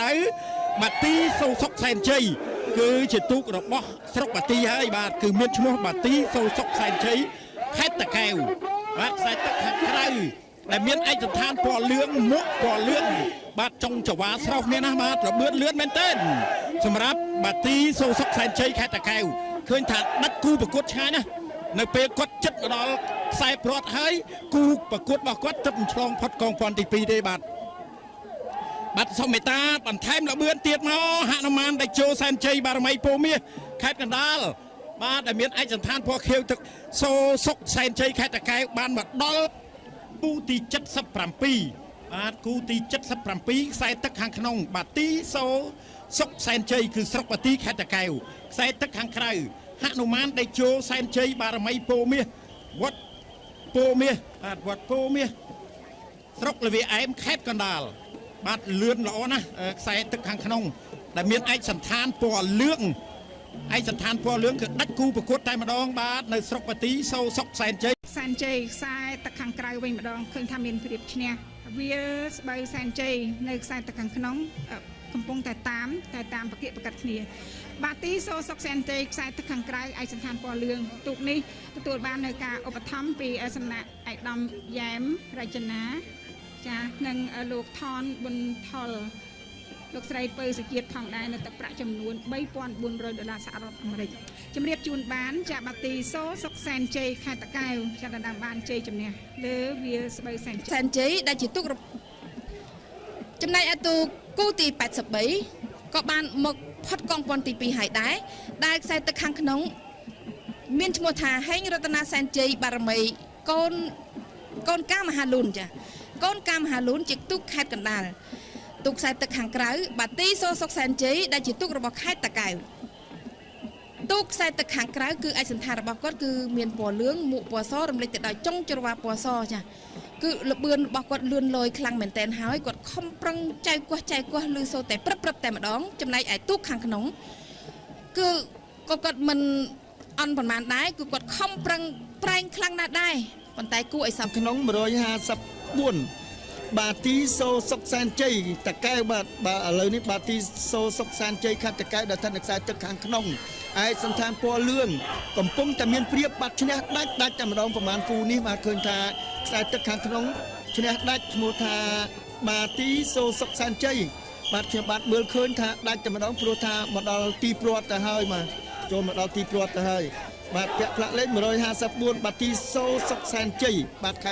ក្រៅបាទីសូសុកសែនជ័យគឺជាទូករបស់ស្រុកបាទីហើយបាទគឺមានឈ្មោះបាទីសូសុកសែនជ័យខេត្តតាកែវបាទខ្សែទឹកខាងក្រៅដែលមានឯកសណ្ឋានពណ៌លឿងមុខពណ៌លឿងបាទចុងចង្វាស្រស់គ្នាណាបាទរបឿនលឿនមែនទែនសម្រាប់បាទីសូសុកសែនជ័យខេត្តតាកែវឃើញថាដាច់គូប្រកួតឆ្ងាយណានៅពេលគាត់ចិត្តមកដល់ខ្សែព្រាត់ហើយគូប្រកួតរបស់គាត់ទឹកមិនឆ្លងផុតកងពាន់ទី2ទេបាទសុំមេត្តាបន្ថែមលបឿនទៀតមកហនុមានដេជោសែនជ័យបារមីពោមាសខេត្តកណ្ដាលបាទដែលមានឯកសណ្ឋានពណ៌ខៀវទឹកសូសុកសែនជ័យខេត្តតាកែវបានមកដល់គូទី77បាទគូទី77ខ្សែទឹកខាងក្នុងបាទីសូសុកសែនជ័យគឺស្រុកបាទីខេត្តតាកែវខ្សែទឹកខាងក្រៅហនុមានដេជោសែនជ័យបារមីពោមាសវត្តពោមាសបាទវត្តពោមាសស្រុកលវាអែមខេត្តកណ្ដាលបាទលឿនល្អណាស់ខ្សែទឹកខាងក្នុងដែលមានឯកសណ្ឋានពណ៌លឿងឯកសណ្ឋានពណ៌លឿងគឺដាច់គូប្រកួតតែម្ដងបាទនៅស្រុកបាទីសូសុកសែនជ័យខ្សែទឹកខាងក្រៅវិញម្ដងឃើញថាមានព្រៀបឈ្នះវាស្បូវសែនជ័យនៅខ្សែទឹកខាងក្នុងកំពុងតែតាមប្រកៀកប្រកាត់គ្នាបាទីសូសុកសែនជ័យខ្សែទឹកខាងក្រៅឯកសណ្ឋានពណ៌លឿងទូកនេះទទួលបាននៅការឧបត្ថម្ភពីសំណាក់ឯកឧត្តមយ៉ែមរចនាចានិងលោកថនប៊ុនថុលលោកស្រីពៅសុជាតិផងដែរនៅទឹកប្រាក់ចំនួន$3,400សហរដ្ឋអាមេរិកជំរាបជូនបានចាបាទីសូសុកសែនជ័យខេត្តតាកែវចាដណ្ដើមបានជ័យជំនះលើវាស្បូវសែនជ័យដែលជាទូកចំណែកឯទូកគូទី83ក៏បានមកផុតកងពាន់ទី2ហើយដែលខ្សែទឹកខាងក្នុងមានឈ្មោះថាហេងរតនាសែនជ័យបារមីកូនកាមហាលូនចាកូនកាមហាលូនជាទូកខេត្តកណ្ដាលទូកខ្សែទឹកខាងក្រៅបាទីសូសុកសែនជ័យដែលជាទូករបស់ខេត្តតាកែវទូកខ្សែទឹកខាងក្រៅគឺឯកសណ្ឋានរបស់គាត់គឺមានពណ៌លឿងមុខពណ៌សរំលេចទៅដោយចុងច្រវាពណ៌សចាគឺលបឿនរបស់គាត់លឿនលយខ្លាំងមែនតែនហើយគាត់ខំប្រឹងចៅគាស់លឺសូរតែព្រឹបតែម្ដងចំណែកឯទូកខាងក្នុងគឺគាត់មិនអន់ប្រមាណដែរគឺគាត់ខំប្រឹងប្រែងខ្លាំងណាស់ដែរប៉ុន្តែគួរឲ្យសប្ក្នុង154បាទីសូសុកសែនជ័យតាកែវបាទឥឡូវនេះបាទីសូសុកសែនជ័យខេត្តតាកែវដែលស្ថិតនៅខ្សែទឹកខាងក្នុងឯកសណ្ឋានពណ៌លឿងកំពុងតែមានព្រៀបបាត់ឈ្នះដាច់តែម្ដងប្រមាណគូនេះបាទឃើញថាខ្សែទឹកខាងក្នុងឈ្នះដាច់ឈ្មោះថាបាទីសូសុកសែនជ័យបាទខ្ញុំបាទមើលឃើញថាដាច់តែម្ដងព្រោះថាមកដល់ទីព្រាត់ទៅហើយបាទចូលមកដល់ទីព្រាត់ទៅហើយបាទពាក់ផ្លាកលេខ154បាទីសូសុកសែនជ័យបាទខេត្ត